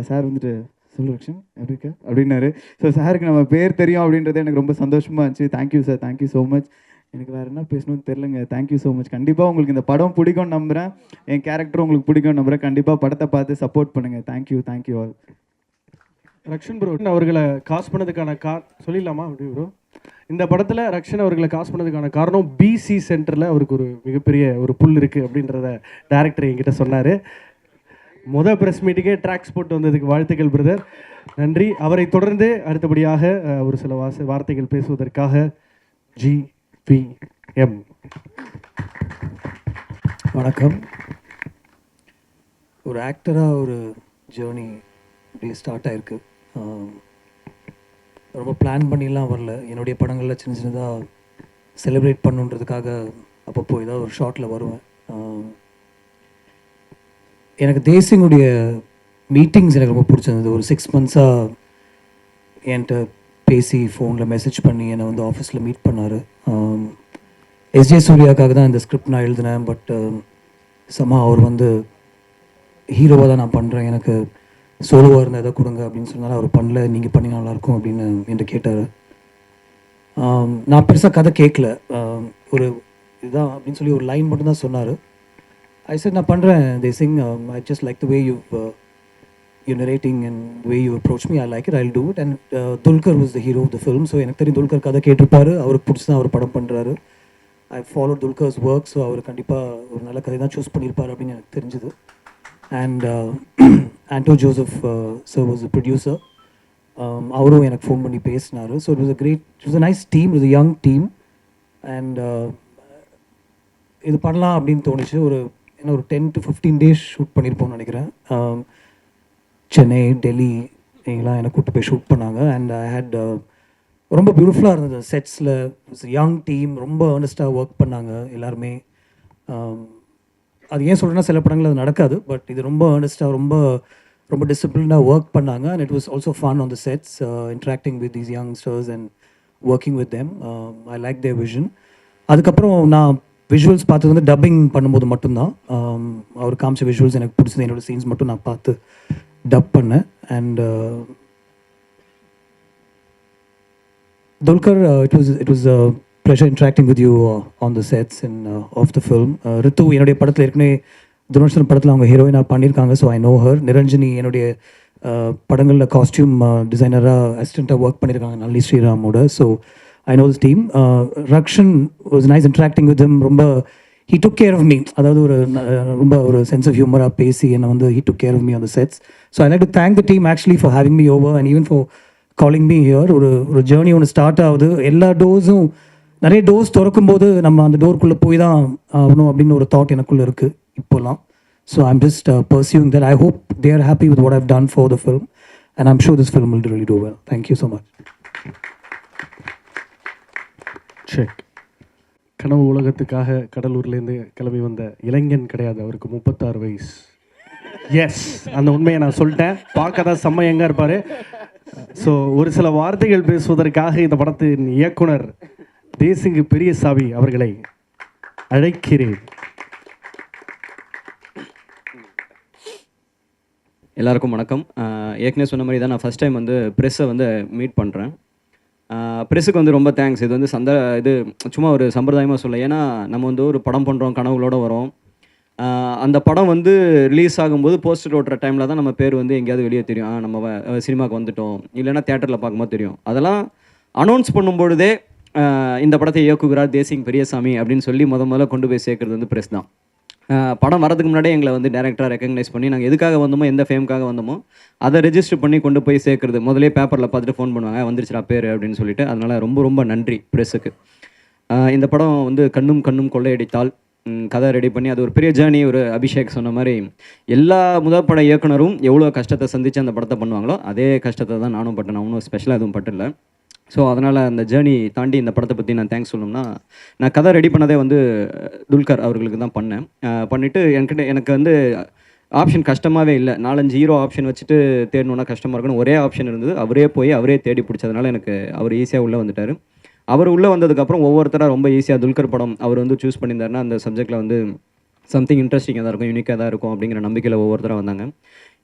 சார் வந்துட்டு சொல்லு ரக்ஷன் எப்படி இருக்க அப்படின்னாரு. ஸோ சாருக்கு நம்ம பேர் தெரியும் அப்படின்றது எனக்கு ரொம்ப சந்தோஷமாக இருந்துச்சு. Thank you sir, thank you so much. எனக்கு வேறு என்ன பேசணும்னு தெரிலங்க. Thank you so much. கண்டிப்பாக உங்களுக்கு இந்த படம் பிடிக்கும்னு நம்புகிறேன். என் கேரக்டரும் உங்களுக்கு பிடிக்கும்னு நம்புகிறேன். கண்டிப்பாக படத்தை பார்த்து சப்போர்ட் பண்ணுங்கள். Thank you all. ரக்ஷன் ப்ரோ அவர்களை காசு பண்ணதுக்கான சொல்லிடலாமா அப்படி ப்ரோ? இந்த படத்தில் ரக்ஷன் அவர்களை காசு பண்ணதுக்கான காரணம் பிசி சென்டரில் அவருக்கு ஒரு மிகப்பெரிய ஒரு புல் இருக்குது அப்படின்றத டேரக்டர் என்கிட்ட சொன்னார். ப்ரெஸ் மீட்டுக்கே ட்ராக்ஸ் போட்டு வந்ததுக்கு வாழ்த்துக்கள் பிரதர், நன்றி. அவரை தொடர்ந்து அடுத்தபடியாக ஒரு சில வார்த்தைகள் பேசுவதற்காக GVM. வணக்கம். ஒரு ஆக்டராக ஒரு ஜேர்னி இப்படி ஸ்டார்ட் ஆகிருக்கு. ரொம்ப பிளான் பண்ணிலாம் வரல. என்னுடைய படங்களில் சின்ன சின்னதாக செலிப்ரேட் பண்ணுன்றதுக்காக அப்பப்போ ஏதாவது ஒரு ஷார்ட்டில் வருவேன். எனக்கு தேசிங்குடைய மீட்டிங்ஸ் எனக்கு ரொம்ப பிடிச்சிருந்தது. ஒரு 6 months-ஆக என்கிட்ட பேசி ஃபோனில் மெசேஜ் பண்ணி என்னை வந்து ஆஃபீஸில் மீட் பண்ணார். எஸ்ஜே சூர்யாவுக்காக தான் இந்த ஸ்கிரிப்ட் நான் எழுதினேன். பட் அவர் வந்து ஹீரோவாக தான் நான் பண்ணுறேன், எனக்கு சோலோவாக இருந்தால் எதை கொடுங்க அப்படின்னு சொன்னாலும் அவர் பண்ணல, நீங்கள் பண்ணி நல்லாயிருக்கும் அப்படின்னு என்கிட்ட கேட்டார். நான் பெருசாக கதை கேட்கல, ஒரு இதுதான் அப்படின்னு சொல்லி ஒரு லைன் மட்டும்தான் சொன்னார். I said நான் பண்ணுறேன், they sing, I just like the way you're narrating and the way you approach me, I like it, I'll do it. And Dulquer was the hero of the film, so எனக்கு தெரியும் Dulquer கதை கேட்டிருப்பாரு, அவருக்கு பிடிச்சி தான் அவர் படம் பண்ணுறாரு. I followed Dulquer's work, so அவர் கண்டிப்பாக ஒரு நல்ல கதை தான் சூஸ் பண்ணியிருப்பார் அப்படின்னு எனக்கு தெரிஞ்சுது. And Anto Joseph sir was the producer. அவரும் எனக்கு ஃபோன் பண்ணி பேசினார். So it was a nice team, it was a young team. And இது பண்ணலாம் அப்படின்னு தோணுச்சு. ஒரு 10 to 15 days ஷூட் பண்ணியிருப்போம்னு நினைக்கிறேன். சென்னை, டெல்லி எங்கெல்லாம் என்னை கூப்பிட்டு போய் ஷூட் பண்ணாங்க. அண்ட் ஐ ஹேட் ரொம்ப பியூட்டிஃபுல்லாக இருந்தது. செட்ஸில் யங் டீம் ரொம்ப ஏர்னஸ்டாக ஒர்க் பண்ணாங்க எல்லாருமே. அது ஏன் சொல்கிறேன்னா சில படங்கள் அது நடக்காது, பட் இது ரொம்ப ஏர்னஸ்டாக ரொம்ப டிசிப்ளினாக ஒர்க் பண்ணாங்க. And it was also fun on the sets, interacting with these youngsters and working with them. I like their vision. அதுக்கப்புறம் நான் விஷுவல்ஸ் பார்த்தது வந்து டப்பிங் பண்ணும்போது மட்டும்தான். அவர் காமிச்ச விஷுவல்ஸ் எனக்கு பிடிச்சது, என்னோடய சீன்ஸ் மட்டும் நான் பார்த்து டப் பண்ணேன். And Dulquer, it was a pleasure interacting with you on the sets and of the film. Ritu என்னுடைய படத்தில் ஏற்கனவே துர்தர்ஷன் படத்தில் அவங்க ஹீரோயினாக பண்ணியிருக்காங்க, so I know her. Niranjani என்னுடைய படங்களில் காஸ்டியூம் டிசைனராக அசிஸ்டண்ட்டாக ஒர்க் பண்ணியிருக்காங்க நல்லி ஸ்ரீராமோட. So I know this team. Rakshan was nice interacting with him. He took care of me. அதாவது ஒரு sense of humor பேசி என்ன வந்து he took care of me on the sets. So I like to thank the team actually for having me over and even for calling me here. ஒரு ஜேர்னி ஒன்று ஸ்டார்ட் ஆகுது. எல்லா டோர்ஸும் நிறைய டோர்ஸ் திறக்கும்போது நம்ம அந்த டோருக்குள்ளே போய் தான் ஆகணும் அப்படின்னு ஒரு தாட் எனக்குள்ளே இருக்குது இப்போலாம். So I'm just pursuing that. I hope they are happy with what I've done for the film and I'm sure this film will really do well. Thank you so much. Check. கனவு உலகத்துக்காக கடலூர்லேருந்து கிளம்பி வந்த இளைஞன் கிடையாது, அவருக்கு 36 வயசு. எஸ், அந்த உண்மையை நான் சொல்லிட்டேன். பார்க்க தான் செம்ம எங்கே இருப்பார். ஸோ ஒரு சில வார்த்தைகள் பேசுவதற்காக இந்த படத்தின் இயக்குனர் தேசிங்கு பெரியசாமி அவர்களை அழைக்கிறேன். எல்லாருக்கும் வணக்கம். ஏற்கனவே சொன்ன மாதிரி தான் நான் ஃபஸ்ட் டைம் வந்து ப்ரெஸ்ஸை வந்து மீட் பண்ணுறேன். ப்ரெஸ்ஸுக்கு வந்து ரொம்ப தேங்க்ஸ். இது வந்து இது சும்மா ஒரு சம்பிரதாயமாக சொல்ல, ஏன்னா நம்ம வந்து ஒரு படம் பண்ணுறோம், கனவுகளோடு வரோம். அந்த படம் வந்து ரிலீஸ் ஆகும்போது போஸ்டர் ஓட்டுற டைமில் தான் நம்ம பேர் வந்து எங்கேயாவது வெளியே தெரியும், நம்ம சினிமாவுக்கு வந்துட்டோம், இல்லைன்னா தேட்டரில் பார்க்கும்போது தெரியும். அதெல்லாம் அனௌன்ஸ் பண்ணும்பொழுதே இந்த படத்தை இயக்குகிறார் தேசிங் பெரியசாமி அப்படின்னு சொல்லி முதல்ல கொண்டு போய் சேர்க்குறது வந்து ப்ரெஸ் தான். படம் வரதுக்கு முன்னாடியே எங்களை வந்து டேரக்டராக ரெக்கக்னைஸ் பண்ணி நாங்கள் எதுக்காக வந்தோமோ, எந்த ஃபேமுக்காக வந்தோமோ அதை ரெஜிஸ்டர் பண்ணி கொண்டு போய் சேர்க்குறது. முதலே பேப்பரில் பார்த்துட்டு ஃபோன் பண்ணுவாங்க, வந்துருச்சுடா பேர் அப்படின்னு சொல்லிட்டு. அதனால் ரொம்ப நன்றி ப்ரெஸ்ஸுக்கு. இந்த படம் வந்து கண்ணும் கொள்ளையடித்தால் கதை ரெடி பண்ணி அது ஒரு பெரிய ஜேர்னி. ஒரு அபிஷேக் சொன்ன மாதிரி எல்லா முதல் பட இயக்குனரும் எவ்வளோ கஷ்டத்தை சந்தித்து அந்த படத்தை பண்ணுவாங்களோ அதே கஷ்டத்தை தான் நானும் பட்டேன். நான் ஒன்றும் ஸ்பெஷலாக எதுவும் பட்டில்லை. ஸோ அதனால் அந்த ஜேர்னி தாண்டி இந்த படத்தை பற்றி நான் தேங்க்ஸ் சொல்லணும்னா, நான் கதை ரெடி பண்ணதே வந்து துல்கர் அவர்களுக்கு தான் பண்ணேன். பண்ணிவிட்டு எனக்கு வந்து ஆப்ஷன் கஷ்டமாகவே இல்லை. 4-5 ஹீரோ ஆப்ஷன் வச்சுட்டு தேடணுன்னா கஷ்டமாக இருக்குன்னு ஒரே ஆப்ஷன் இருந்தது. அவரே தேடி பிடிச்சதுனால எனக்கு அவர் ஈஸியாக உள்ளே வந்துட்டார். அவர் உள்ளே வந்ததுக்கப்புறம் ஒவ்வொருத்தராக ரொம்ப ஈஸியாக துல்கர் படம் அவர் வந்து சூஸ் பண்ணியிருந்தாருன்னா அந்த சப்ஜெக்டில் வந்து சம்திங் இன்ட்ரெஸ்டிங்காக தான் இருக்கும், யூனிக்காக தான் இருக்கும் அப்படிங்கிற நம்பிக்கையில் ஒவ்வொருத்தராக வந்தாங்க.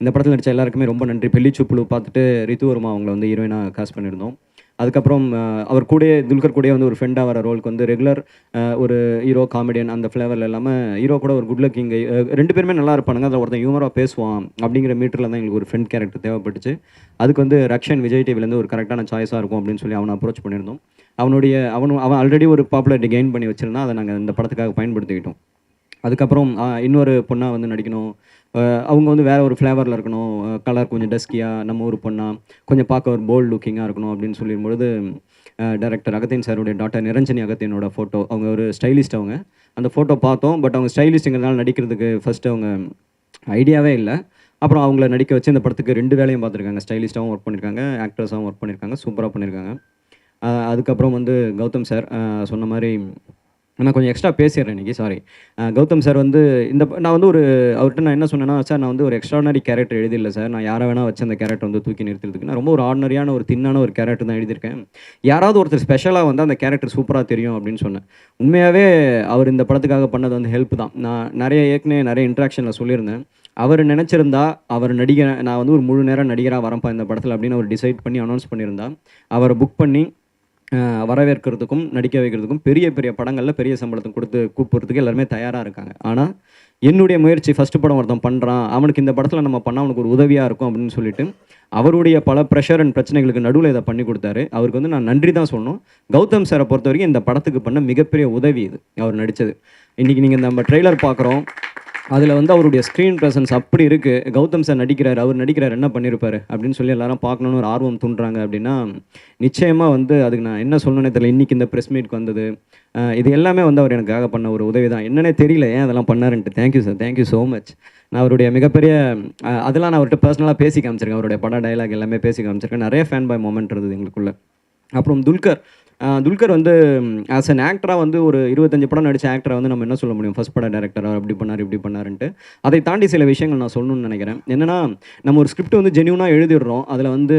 இந்த படத்தில் நடித்த எல்லாருக்குமே ரொம்ப நன்றி. பெல்லிச்சுப்புழு பார்த்துட்டு ரித்து வர்மா அவங்கள வந்து ஹீரோயினாக காஸ்ட் பண்ணியிருந்தோம். அதுக்கப்புறம் அவர் கூடயே துல்கர் கூடயே வந்து ஒரு ஃப்ரெண்டாக வர ரோலுக்கு வந்து ரெகுலர் ஒரு ஹீரோ காமெடியன் அந்த ஃப்ளேவரில் இல்லாமல் ஹீரோ கூட ஒரு குட் லக்கிங் 2 பேருமே நல்லா இருப்பானுங்க. அதில் ஒருத்தன் ஹியூமராக பேசுவான் அப்படிங்கிற மீட்டரில் தான் எங்களுக்கு ஒரு ஃப்ரெண்ட் கேரக்டர் தேவைப்பட்டுச்சு. அதுக்கு வந்து ரக்ஷன் விஜய் டிவிலேருந்து ஒரு கரெக்டான சாய்ஸாக இருக்கும் அப்படின்னு சொல்லி அவனை அப்ரோச் பண்ணியிருந்தோம். அவன் ஆல்ரெடி ஒரு பாப்புலாரிட்டி கெயின் பண்ணி வச்சிருந்தான். அதை நாங்கள் இந்த படத்துக்காக பயன்படுத்திக்கிட்டோம். அதுக்கப்புறம் இன்னொரு பொண்ணாக வந்து நடிக்கணும், அவங்க வந்து வேறு ஒரு ஃப்ளேவரில் இருக்கணும், கலர் கொஞ்சம் டஸ்கியாக, நம்ம ஊர் பொண்ணாக கொஞ்சம் பார்க்க ஒரு போல்ட் லுக்கிங்காக இருக்கணும் அப்படின்னு சொல்லும்பொழுது டைரக்டர் அகத்தியன் சாருடைய டாக்டர் நிரஞ்சனி அகத்தியனோட ஃபோட்டோ, அவங்க ஒரு ஸ்டைலிஸ்ட், அவங்க அந்த ஃபோட்டோ பார்த்தோம். பட் அவங்க ஸ்டைலிஸ்ட்டுங்கிறதுனால நடிக்கிறதுக்கு ஃபஸ்ட்டு அவங்க ஐடியாவே இல்லை. அப்புறம் அவங்கள நடிக்க வச்சு இந்த படத்துக்கு 2 வேலையும் பார்த்துருக்காங்க. ஸ்டைலிஸ்ட்டாகவும் ஒர்க் பண்ணியிருக்காங்க, ஆக்ட்ரஸாகவும் ஒர்க் பண்ணியிருக்காங்க, சூப்பராக பண்ணியிருக்காங்க. அதுக்கப்புறம் வந்து கௌதம் சார் சொன்ன மாதிரி நான் கொஞ்சம் எக்ஸ்ட்ரா பேசிடுறேன் இன்றைக்கி, சாரி. கௌதம் சார் வந்து நான் வந்து அவர்கிட்ட நான் என்ன சொன்னேன்னா, சார் நான் வந்து ஒரு எக்ஸ்ட்ரானரி கேரக்டர் எழுதியில்லை சார், நான் யாரை வேணால் வச்சு அந்த கேரக்டர் வந்து தூக்கி நிறுத்துறதுக்கு நான் ரொம்ப ஒரு ஆர்டினரியான ஒரு தின்னான ஒரு கேரக்டர் தான் எழுதியிருக்கேன். யாராவது ஒருத்தர் ஸ்பெஷலாக வந்து அந்த கேரக்டர் சூப்பராக தெரியும் அப்படின்னு சொன்னேன். உண்மையாகவே அவர் இந்த படத்துக்காக பண்ணது வந்து ஹெல்ப் தான். நான் நிறைய இன்ட்ராக்ஷனில் சொல்லியிருந்தேன். அவர் நினச்சிருந்தா நான் வந்து ஒரு முழு நேரம் நடிகராக வரப்பா இந்த படத்தில் அப்படின்னு அவர் டிசைட் பண்ணி அனௌன்ஸ் பண்ணியிருந்தா, அவரை புக் பண்ணி வரவேற்கிறதுக்கும் நடிக்க வைக்கிறதுக்கும் பெரிய பெரிய படங்களில் பெரிய சம்பளத்தை கொடுத்து கூப்பிட்றதுக்கு எல்லாருமே தயாராக இருக்காங்க. ஆனால் என்னுடைய முயற்சி, ஃபஸ்ட்டு படம் ஒருத்தன் பண்ணுறான், அவனுக்கு இந்த படத்தில் நம்ம பண்ணால் அவனுக்கு ஒரு உதவியாக இருக்கும் அப்படின்னு சொல்லிட்டு அவருடைய பல ப்ரெஷர் அண்ட் பிரச்சனைகளுக்கு நடுவில் இதை பண்ணி கொடுத்தாரு. அவருக்கு வந்து நான் நன்றி தான் சொல்லணும். கௌதம் சாரை பொறுத்த வரைக்கும் இந்த படத்துக்கு பண்ண மிகப்பெரிய உதவி இது அவர் நடித்தது. இன்றைக்கி நீங்கள் நம்ம ட்ரெய்லர் பார்க்குறோம், அதில் வந்து அவருடைய ஸ்க்ரீன் ப்ரெசன்ஸ் அப்படி இருக்குது. கௌதம் சார் நடிக்கிறார், அவர் நடிக்கிறார், என்ன பண்ணியிருப்பார் அப்படின்னு சொல்லி எல்லாரும் பார்க்கணுன்னு ஒரு ஆர்வம் தூண்டுறாங்க அப்படின்னா நிச்சயமாக வந்து அதுக்கு நான் என்ன சொல்லணுன்னே தெரியல. இன்றைக்கி இந்த ப்ரெஸ் மீட்க்கு வந்தது, இது எல்லாமே வந்து அவர் எனக்காக பண்ண ஒரு உதவி தான். என்னன்னே தெரியல ஏன் அதெல்லாம் பண்ணாருன்ட்டு. Thank you sir, thank you so much. நான் அவருடைய மிகப்பெரிய அதெல்லாம் நான் அவர்கிட்ட பர்சனலாக பேசி காமிச்சிருக்கேன். அவருடைய பட டைலாக் எல்லாமே பேசி காமிச்சிருக்கேன். நிறைய ஃபேன் பாய் மொமெண்ட் இருந்தது எங்களுக்குள்ள. அப்புறம் துல்கர் வந்து ஆஸ் அன் ஆக்டராக வந்து ஒரு 25 படம் நடித்த ஆக்டரை வந்து நம்ம என்ன சொல்ல முடியும், ஃபஸ்ட் பட டேரக்டர் அப்படி பண்ணார் இப்படி பண்ணாருன்ட்டு. அதை தாண்டி சில விஷயங்கள் நான் சொல்லணும்னு நினைக்கிறேன். என்னென்னா, நம்ம ஒரு ஸ்கிரிப்ட் வந்து ஜென்யூனாக எழுதிடுறோம். அதில் வந்து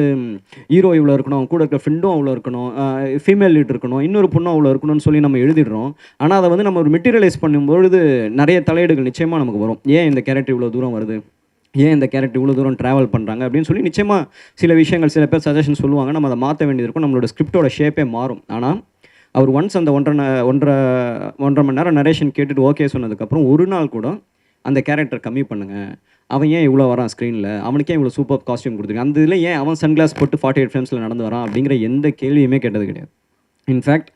ஹீரோ இவ்வளோ இருக்கணும், கூட இருக்கிற ஃப்ரெண்டும் அவ்வளோ இருக்கணும், ஃபீமேல் லீட் இருக்கணும், இன்னொரு பொண்ணும் அவ்வளோ இருக்கணும்னு சொல்லி நம்ம எழுதிடுறோம். ஆனால் அதை வந்து நம்ம ஒரு மெட்டீரியலைஸ் பண்ணும்பொழுது நிறைய தலையீடுகள் நிச்சயமாக நமக்கு வரும். ஏன் இந்த கேரக்டர் இவ்வளோ தூரம் வருது, ஏன் இந்த கேரக்டர் இவ்வளோ தூரம் ட்ராவல் பண்ணுறாங்க அப்படின்னு சொல்லி நிச்சயமாக சில விஷயங்கள் சில பேர் சஜஷன் சொல்லுவாங்க. நம்ம அதை மாற்ற வேண்டியது இருக்கும். நம்மளோட ஸ்கிரிப்டோட ஷேப்பே மாறும். ஆனால் அவர் ஒன்ஸ் அந்த 1.5 மணி நேரம் நரேஷன் கேட்டுட்டு ஓகே சொன்னதுக்கப்புறம் ஒரு நாள் கூட அந்த கேரக்டர் கம்மி பண்ணுங்கள், அவன் ஏன் இவ்வளோ வரான் ஸ்க்ரீனில், அவனுக்கே இவ்வளோ சூப்பர் காஸ்டியூம் கொடுத்துருக்காங்க, அந்த இதில் ஏன் அவன் சன்கிளாஸ் போட்டு 48 ஃப்ரேம்ஸில் நடந்து வரான் அப்படிங்கிற எந்த கேள்வியுமே கேட்டது கிடையாது. இன்ஃபேக்ட்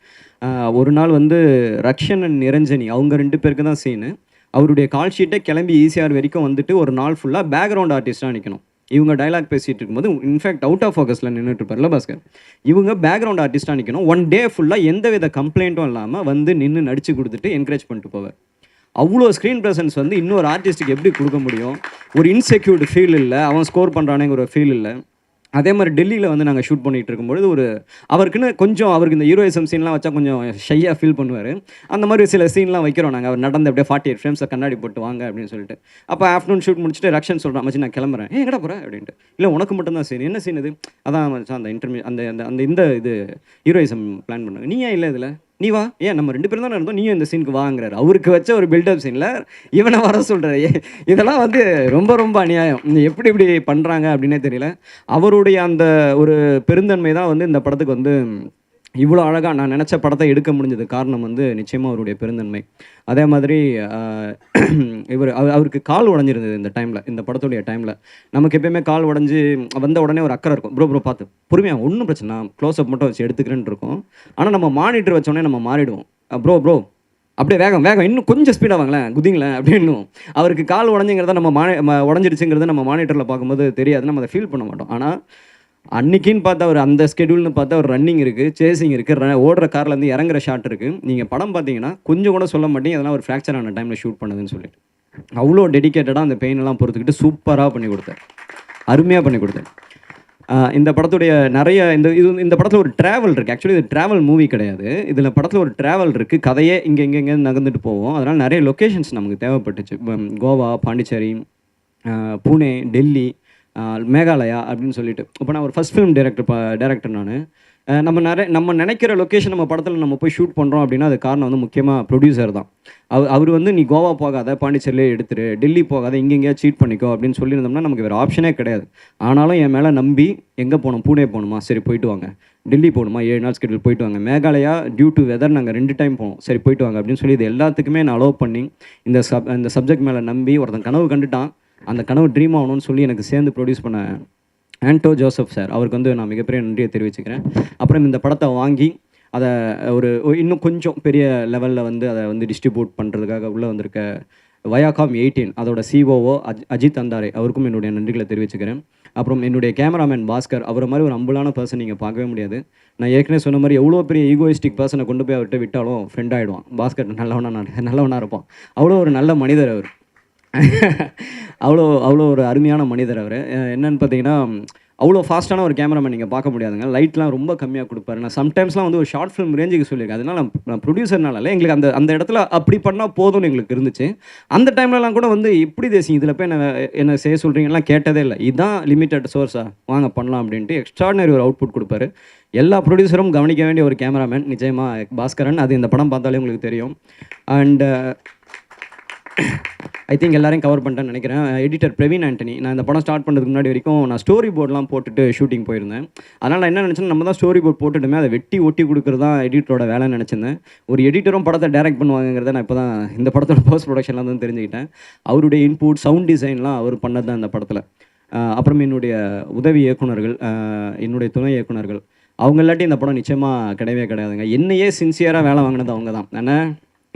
ஒரு நாள் வந்து ரக்ஷன் அண்ட் நிரஞ்சனி அவங்க 2 பேருக்கு தான் சீனு. அவருடைய கால் ஷீட்டை கிளம்பி ஈசிஆர் வரைக்கும் வந்துட்டு ஒரு நாள் ஃபுல்லாக பேக்ரவுண்ட் ஆர்டிஸ்ட்டாக நிற்கணும். இவங்க டைலாக் பேசிகிட்டு இருக்கும்போது இன்ஃபேக்ட் அவுட் ஆஃப் ஃபோக்கஸில் நின்றுட்டு இருப்பார்ல பாஸ்கர், இவங்க பேக்ரவுண்ட் ஆர்டிஸ்ட்டாக நிற்கணும். 1 டே ஃபுல்லாக எந்த வித கம்ப்ளைண்ட்டும் இல்லாமல் வந்து நின்று நடித்து கொடுத்துட்டு என்கரேஜ் பண்ணிட்டு போவார். அவ்வளோ ஸ்க்ரீன் ப்ரெசன்ஸ் வந்து இன்னொரு ஆர்டிஸ்ட்டுக்கு எப்படி கொடுக்க முடியும்? ஒரு இன்செக்யூர்டு ஃபீல் இல்லை, அவன் ஸ்கோர் பண்ணுறானேங்கிற ஒரு ஃபீல் இல்லை. அதே மாதிரி டெல்லியில் வந்து நாங்கள் ஷூட் பண்ணிகிட்டு இருக்கும்பொழுது அவருக்கு இந்த ஹீரோயிசம் சீன்லாம் வச்சா கொஞ்சம் ஷையாக ஃபீல் பண்ணுவார். அந்த மாதிரி சில சீன்லாம் வைக்கிறோம் நாங்கள். அவர் நடந்து அப்படியே 48 ஃப்ரேம்ஸில் கண்ணாடி போட்டு வாங்க அப்படின்னு சொல்லிட்டு. அப்போ ஆஃப்டர்நூன் ஷூட் முடிச்சுட்டு ரக்ஷன் சொல்கிறான், மச்சி நான் கிளம்புறேன். எங்கடா போகிறேன் அப்படின்ட்டு. இல்லை உனக்கு மட்டும்தான் சீன். என்ன சீன் இது? அதான் மச்சான் அந்த இன்டர்வியூ அந்த இது ஹீரோயிசம் பிளான் பண்ணுங்க. நீ ஏன் இல்லை இதில், நீ வா, ஏன் நம்ம 2 பேரும் தானே இருந்தோம், நீயும் இந்த சீனுக்கு வாங்குறாரு. அவருக்கு வச்ச ஒரு பில்டப் சீனில் இவனை வர சொல்கிறாரு. இதெல்லாம் வந்து ரொம்ப ரொம்ப அநியாயம். எப்படி இப்படி பண்ணுறாங்க அப்படின்னே தெரியல. அவருடைய அந்த ஒரு பெருந்தன்மை தான் வந்து இந்த படத்துக்கு வந்து இவ்வளோ அழகாக நான் நினச்ச படத்தை எடுக்க முடிஞ்சது காரணம் வந்து நிச்சயமாக அவருடைய பெருந்தன்மை. அதே மாதிரி அவருக்கு கால் உடஞ்சிருந்தது இந்த படத்துடைய டைமில். நமக்கு எப்பயுமே கால் உடஞ்சி வந்த உடனே ஒரு அக்கறை இருக்கும், ப்ரோ பார்த்து பொறுமையாக ஒன்றும் பிரச்சனை, நான் க்ளோஸ்அப் மட்டும் வச்சு எடுத்துக்கிறேன்னு இருக்கும். ஆனால் நம்ம மானிட்டர் வச்சோடனே நம்ம மாறிடுவோம். ப்ரோ அப்படியே வேகம் இன்னும் கொஞ்சம் ஸ்பீடாக வாங்களேன், குதிங்களேன் அப்படின்னு. அவருக்கு கால் உடஞ்சிங்கிறத நம்ம உடஞ்சிருச்சுங்கிறத நம்ம மானிட்டரில் பார்க்கும்போது தெரியாது, நம்ம அதை ஃபீல் பண்ண மாட்டோம். ஆனால் அன்றைக்கின்னு பார்த்தா அவர் அந்த ஸ்கெடியூல்னு பார்த்தா ஒரு ரன்னிங் இருக்குது, சேசிங் இருக்குது, ஓடுற கார்லேருந்து இறங்குற ஷாட் இருக்குது. நீங்கள் படம் பார்த்தீங்கன்னா கொஞ்சம் கூட சொல்ல மாட்டீங்க அதெல்லாம் ஒரு ஃப்ராக்சர் ஆன டைமில் ஷூட் பண்ணுதுன்னு சொல்லிட்டு. அவ்வளோ டெடிக்கேட்டடாக அந்த பெயினெல்லாம் பொறுத்துக்கிட்டு சூப்பராக பண்ணி கொடுத்தார், அருமையாக பண்ணி கொடுத்தார். இந்த படத்துடைய இந்த படத்தில் ஒரு ட்ராவல் இருக்குது. ஆக்சுவலி இது ட்ராவல் மூவி கிடையாது. இதில் படத்தில் ஒரு ட்ராவல் இருக்குது. கதையே இங்கே நகர்ந்துட்டு போவோம். அதனால் நிறைய லொக்கேஷன்ஸ் நமக்கு தேவைப்பட்டுச்சு. கோவா, பாண்டிச்சேரி, புனே, டெல்லி, மேகாலயா அப்படின்னு சொல்லிட்டு. இப்போ நான் ஒரு ஃபஸ்ட் ஃபிலிம் டேரக்டர் நான் நம்ம நினைக்கிற லொக்கேஷன் நம்ம படத்தில் நம்ம போய் ஷூட் பண்ணுறோம் அப்படின்னா அது காரணம் வந்து முக்கியமாக ப்ரொடியூசர் தான். அவர் வந்து நீ கோவா போகாத, பாண்டிச்சேரியிலே எடுத்துரு, டெல்லி போகாத, இங்கெங்கேயா சீட் பண்ணிக்கோ அப்படின்னு சொல்லியிருந்தோம்னா நமக்கு வேறு ஆப்ஷனே கிடையாது. ஆனாலும் என் மேலே நம்பி எங்கே போகணும், பூனே போகணுமா, சரி போயிட்டு வாங்க. டெல்லி போகணுமா, 7 நாள் ஸ்கெடியூல், போயிட்டு வாங்க. மேகாலயா டியூ டு வெதர் நாங்கள் 2 டைம் போனோம், சரி போயிட்டு வாங்க அப்படின்னு சொல்லி இது எல்லாத்துக்குமே நான் அலோவ் பண்ணி இந்த சப்ஜெக்ட் மேலே நம்பி ஒருத்தன் கனவு கண்டுட்டான், அந்த கனவு ட்ரீம் ஆகணும்னு சொல்லி எனக்கு சேர்ந்து ப்ரொடியூஸ் பண்ண ஆண்டோ ஜோசப் சார், அவருக்கு வந்து நான் மிகப்பெரிய நன்றியை தெரிவிச்சுக்கிறேன். அப்புறம் இந்த படத்தை வாங்கி அதை இன்னும் கொஞ்சம் பெரிய லெவலில் வந்து அதை வந்து டிஸ்ட்ரிபியூட் பண்ணுறதுக்காக உள்ளே வந்திருக்க வயாகாம் 18 அதோட சிஓஓ அஜித் அந்தாரே, அவருக்கும் என்னுடைய நன்றிகளை தெரிவிச்சுக்கிறேன். அப்புறம் என்னுடைய கேமராமேன் பாஸ்கர், அவரை மாதிரி ஒரு அம்புலான பர்சன் நீங்கள் பார்க்கவே முடியாது. நான் ஏற்கனவே சொன்ன மாதிரி எவ்வளோ பெரிய ஈகோயிஸ்டிக் பர்சனை கொண்டு போய் அவர்கிட்ட விட்டாலும் ஃப்ரெண்ட் ஆகிடுவான். பாஸ்கர் நல்லவனாக இருப்பான். அவ்வளோ ஒரு நல்ல மனிதர் அவர். அவ்வளோ ஒரு அருமையான மனிதர் அவர். என்னன்னு பார்த்தீங்கன்னா அவ்வளோ ஃபாஸ்ட்டான ஒரு கேமராமேன் நீங்கள் பார்க்க முடியாதுங்க. லைட்லாம் ரொம்ப கம்மியாக கொடுப்பாரு. நான் சம்டைம்ஸ்லாம் வந்து ஒரு ஷார்ட் ஃபிலிம் ரேஞ்சுக்கு சொல்லியிருக்கேன். அதனால நான் ப்ரொடியூசர்னால எங்களுக்கு அந்த இடத்துல அப்படி பண்ணால் போதும்னு எங்களுக்கு இருந்துச்சு. அந்த டைம்லலாம் கூட வந்து எப்படி தேசி இதில் போய் என்ன செய்ய சொல்கிறீங்கலாம் கேட்டதே இல்லை. இதுதான் லிமிட்டட் சோர்ஸா, வாங்க பண்ணலாம் அப்படின்ட்டு எக்ஸ்ட்ராடினரி ஒரு அவுட்புட் கொடுப்பாரு. எல்லா ப்ரொடியூசரும் கவனிக்க வேண்டிய ஒரு கேமராமேன் நிச்சயமாக பாஸ்கரன். அது இந்த படம் பார்த்தாலே உங்களுக்கு தெரியும். அண்ட் ஐ திங்க் எல்லாரையும் கவர் பண்ணிட்டேன்னு நினைக்கிறேன். எடிட்டர் பிரவீன் ஆண்டனி, நான் இந்த படம் ஸ்டார்ட் பண்ணுறதுக்கு முன்னாடி வரைக்கும் நான் ஸ்டோரி போர்டெலாம் போட்டுட்டு ஷூட்டிங் போயிருந்தேன். அதனால் நான் என்ன நினச்சேன், நம்ம தான் ஸ்டோரி போர்ட் போட்டுட்டுமே அதை வெட்டி ஒட்டி கொடுக்குறது தான் எடிட்டரோட வேலைன்னு நினச்சிருந்தேன். ஒரு எடிட்டரும் படத்தை டைரக்ட் பண்ணுவாங்கிறத நான் இப்போ தான் இந்த படத்தோட போஸ்ட் ப்ரொடக்ஷன்லாம் தான் தெரிஞ்சுக்கிட்டேன். அவருடைய இன்புட், சவுண்ட் டிசைன்லாம் அவர் பண்ணது தான் இந்த படத்தில். அப்புறம் என்னுடைய உதவி இயக்குனர்கள், என்னுடைய துணை இயக்குனர்கள், அவங்க இல்லாட்டி இந்த படம் நிச்சயமாக கிடையவே கிடையாதுங்க. என்னையே சின்சியராக வேலை வாங்கினது அவங்க தான். ஏன்னா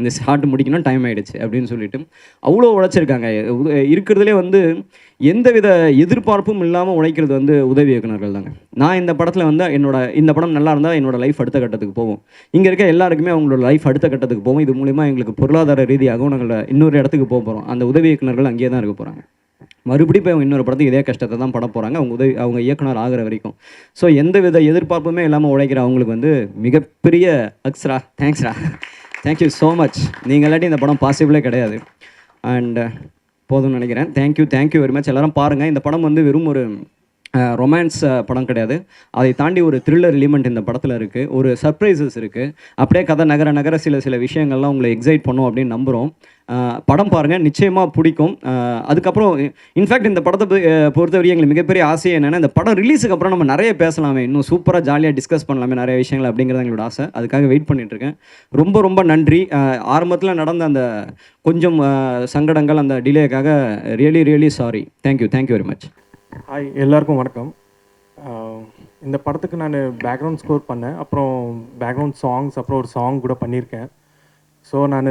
இந்த ஷார்ட் முடிக்கணும், டைம் ஆகிடுச்சு அப்படின்னு சொல்லிட்டு அவ்வளோ உழைச்சிருக்காங்க. இருக்கிறதுலே வந்து எந்தவித எதிர்பார்ப்பும் இல்லாமல் உழைக்கிறது வந்து உதவி இயக்குனர்கள் தாங்க. நான் இந்த படத்தில் வந்து இந்த படம் நல்லா இருந்தால் என்னோடய லைஃப் அடுத்த கட்டத்துக்கு போகும். இங்கே இருக்க எல்லாருக்குமே அவங்களோட லைஃப் அடுத்த கட்டத்துக்கு போகும். இது மூலிமா எங்களுக்கு பொருளாதார ரீதியாகவும் நாங்கள் இன்னொரு இடத்துக்கு போக போகிறோம். அந்த உதவி இயக்குனர்கள் அங்கேயே தான் இருக்க போகிறாங்க. மறுபடியும் போய் அவங்க இன்னொரு படத்துக்கு இதே கஷ்டத்தை தான் பட போகிறாங்க அவங்க இயக்குனர் ஆகிற வரைக்கும். ஸோ எந்த வித எதிர்பார்ப்புமே இல்லாமல் உழைக்கிற அவங்களுக்கு வந்து மிகப்பெரிய அக்ஸ்ரா தேங்க்ஸ்ரா, தேங்க்யூ ஸோ மச். நீங்கள் இல்லாட்டி இந்த படம் பாசிபிளே கிடையாது. அண்ட் போதும்னு நினைக்கிறேன். Thank you very much. எல்லோரும் பாருங்கள். இந்த படம் வந்து வெறும் ஒரு ரொமான்ஸ் படம் கிடையாது. அதை தாண்டி ஒரு த்ரில்லர் எலிமெண்ட் இந்த படத்தில் இருக்குது. ஒரு சர்ப்ரைசஸ் இருக்குது. அப்படியே கதை நகர சில விஷயங்கள்லாம் உங்களை எக்ஸைட் பண்ணும் அப்படின்னு நம்புகிறோம். படம் பாருங்கள், நிச்சயமாக பிடிக்கும். அதுக்கப்புறம் இன்ஃபேக்ட் இந்த படத்தை பொறுத்தவரை எங்களுக்கு மிகப்பெரிய ஆசை என்னென்னா, இந்த படம் ரிலீஸுக்கு அப்புறம் நம்ம நிறைய பேசலாமே, இன்னும் சூப்பராக ஜாலியாக டிஸ்கஸ் பண்ணலாமே நிறைய விஷயங்கள் அப்படிங்கிறது எங்களோட ஆசை. அதுக்காக வெயிட் பண்ணிகிட்ருக்கேன். ரொம்ப நன்றி. ஆரம்பத்தில் நடந்த அந்த கொஞ்சம் சங்கடங்கள், அந்த டிலேக்காக really sorry. Thank you very much. Hi, எல்லாருக்கும் வணக்கம். இந்த படத்துக்கு நான் பேக்ரவுண்ட் ஸ்கோர் பண்ணேன், அப்புறம் பேக்ரவுண்ட் சாங்ஸ், அப்புறம் ஒரு சாங் கூட பண்ணியிருக்கேன். ஸோ நான்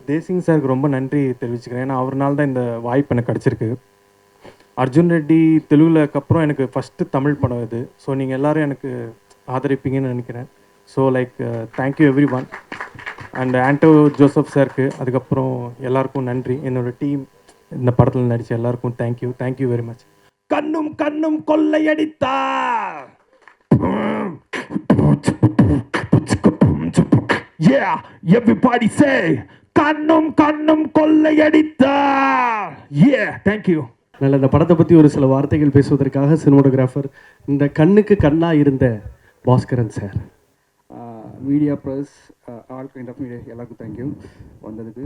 தேசிங் சாருக்கு ரொம்ப நன்றி தெரிவிச்சுக்கிறேன். ஏன்னா அவர்னால தான் இந்த வாய்ப்பு எனக்கு கிடச்சிருக்கு. அர்ஜுன் ரெட்டி தெலுங்குலக்கு அப்புறம் எனக்கு ஃபஸ்ட்டு தமிழ் படம் இது. ஸோ நீங்கள் எல்லோரும் எனக்கு ஆதரிப்பீங்கன்னு நினைக்கிறேன். So thank you every one. And Anto Joseph சாருக்கு, அதுக்கப்புறம் எல்லாருக்கும் நன்றி. என்னோடய டீம் இந்த படத்தில் நடித்த எல்லாருக்கும் தேங்க்யூ வெரி மச். கண்ணும் கொள்ளையடித்தார். Yeah, everybody say கண்ணும் கொள்ளையடித்தார். Yeah, thank you. நல்ல இந்த படத்தை பற்றி ஒரு சில வார்த்தைகள் பேசுவதற்காக சினிமோட்டோகிராஃபர், இந்த கண்ணுக்கு கண்ணாக இருந்த Baskaran sir. Media press, all kind of media எல்லாருக்கும் தேங்க்யூ வந்ததுக்கு.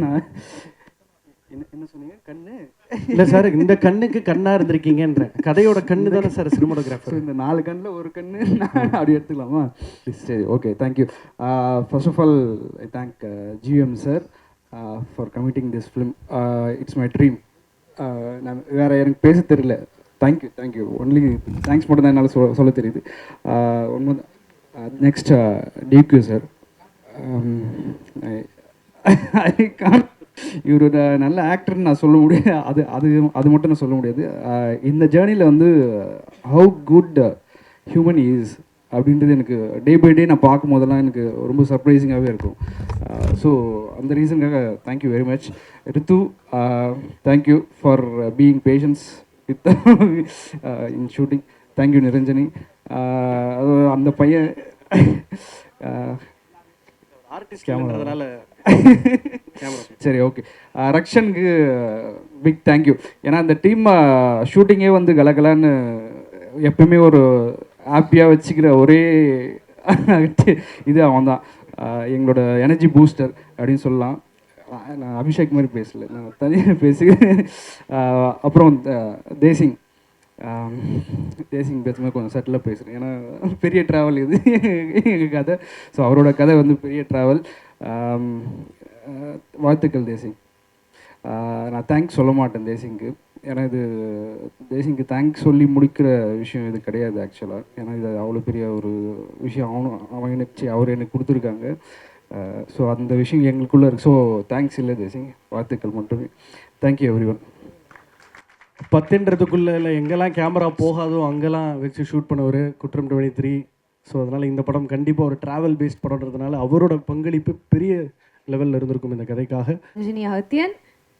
நான் என்ன சொன்னீங்க? கண்ணு இல்லை சார், இந்த கண்ணுக்கு கண்ணாக இருந்திருக்கீங்கன்ற கதையோட கண்ணு தானே சார் சினிமோட்டோகிராஃபர். இந்த 4 கண்ணில் ஒரு கண்ணு அப்படி எடுத்துக்கலாமா? சரி, okay, thank you. First of all I thank GM sir for committing this film. It's my dream. நான் வேறு எனக்கு பேச தெரியல. தேங்க்யூ ஒன்லி தேங்க்ஸ் மட்டும் தான் என்னால் சொல்ல தெரியுது. ஒன்று நெக்ஸ்ட் DQ சார். ஐ கான் இவர் ஒரு நல்ல ஆக்டர்னு நான் சொல்ல முடியாது. அது மட்டும் நான் சொல்ல முடியாது. இந்த ஜேர்னியில் வந்து ஹவு குட் ஹியூமன் இஸ் அப்படின்றது எனக்கு டே பை டே நான் பார்க்கும் போதெல்லாம் எனக்கு ரொம்ப சர்ப்ரைசிங்காகவே இருக்கும். ஸோ அந்த ரீசனுக்காக thank you very much. Ritu, thank you for being patience with in shooting. Thank you Niranjani. அந்த பையன் ஆர்டிஸ்ட் கேமரானால சரி, ஓகே. ரக்ஷனுக்கு big thank you. ஏன்னா அந்த டீம் ஷூட்டிங்கே வந்து கலகலான்னு எப்பவுமே ஒரு ஹாப்பியாக வச்சுக்கிற ஒரே இது அவன் தான், எங்களோட எனர்ஜி பூஸ்டர் அப்படின்னு சொல்லலாம். நான் அபிஷேக் மாதிரி பேசல, நான் தனியாக பேசுகிறேன். அப்புறம் தேசிங் பேசும்போது கொஞ்சம் செட்டிலாக பேசுகிறேன், ஏன்னா பெரிய ட்ராவல் இது எங்கள் கதை. ஸோ அவரோட கதை வந்து பெரிய ட்ராவல். வாழ்த்துக்கள் தேசிங். நான் தேங்க்ஸ் சொல்ல மாட்டேன் தேசிங்க்கு, ஏன்னா இது தேசிங்க்கு தேங்க்ஸ் சொல்லி முடிக்கிற விஷயம் இது கிடையாது ஆக்சுவலாக. ஏன்னா இது அவ்வளோ பெரிய ஒரு விஷயம் அவர் எனக்கு கொடுத்துருக்காங்க. ஸோ அந்த விஷயம் எங்களுக்குள்ளே இருக்குது. ஸோ தேங்க்ஸ் இல்லை தேசிங், வாழ்த்துக்கள் மட்டுமே. Thank you every one. 10ன்றதுக்குள்ளே இல்லை எங்கெல்லாம் கேமரா போகாதோ அங்கெல்லாம் வச்சு ஷூட் பண்ணவர் குற்றம் 23. ஸோ அதனால் இந்த படம் கண்டிப்பாக ஒரு ட்ராவல் பேஸ்ட் படம்ன்றதுனால அவரோட பங்களிப்பு பெரிய லெவலில் இருந்திருக்கும் இந்த கதைக்காக. ரஜினி அகத்தியன்,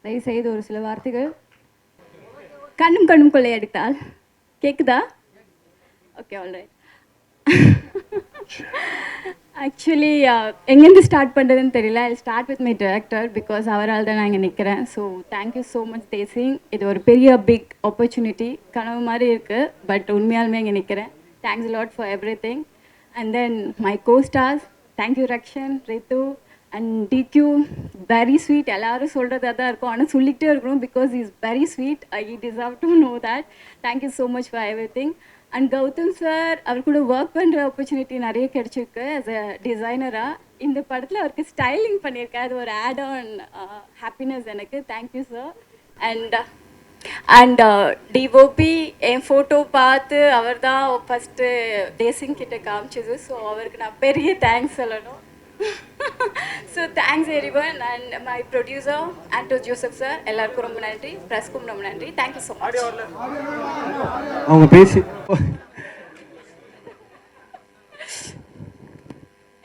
தயவுசெய்து ஒரு சில வார்த்தைகள். கண்ணும் கண்ணும் கொள்ளையடித்தால் கேட்குதா? Okay, alright. ஆக்சுவலி எங்கேருந்து ஸ்டார்ட் பண்ணுறதுன்னு தெரியல. I start with my director because அவரால் தான் நான் இங்கே நிற்கிறேன். So thank you so much Desingh. இது ஒரு பெரிய பிக் ஆப்பர்ச்சுனிட்டி, கனவு மாதிரி இருக்குது, பட் உண்மையாலுமே இங்கே நிற்கிறேன். Thanks lot for everything. And then my co stars, thank you Rakshan, Ritu and DQ, very sweet. எல்லோரும் சொல்கிறதா தான் இருக்கும், ஆனால் சொல்லிக்கிட்டே இருக்கணும் because is very sweet. I deserve to know that. Thank you so much for everything. And Gautham sir, அவர் கூட ஒர்க் பண்ணுற ஆப்பர்ச்சுனிட்டி நிறைய கிடச்சிருக்கு ஆஸ் அ டிசைனராக. இந்த படத்தில் அவருக்கு ஸ்டைலிங் பண்ணியிருக்கேன், அது ஒரு ஆட் ஆன் ஹாப்பினஸ் எனக்கு. Thank you sir. And DOP N photo பார்த்து அவர் தான் ஃபஸ்ட்டு தேசிங் கிட்ட காமிச்சது. ஸோ அவருக்கு நான் பெரிய தேங்க்ஸ் சொல்லணும். So thanks everyone. And my producer Anto Joseph sir, எல்லாருக்கும் ரொம்ப நன்றி. ப்ரெஸ்க்கும் ரொம்ப நன்றி. Thank you so much. அவங்க பேசி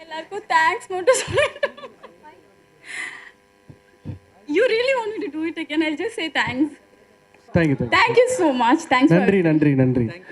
எல்லாருக்கும் தேங்க்ஸ் மட்டும் சொல்லிட்டு. You really want me to do it again? I'll just say thanks. Thank you. Thank you so much. Thanks for நன்றி.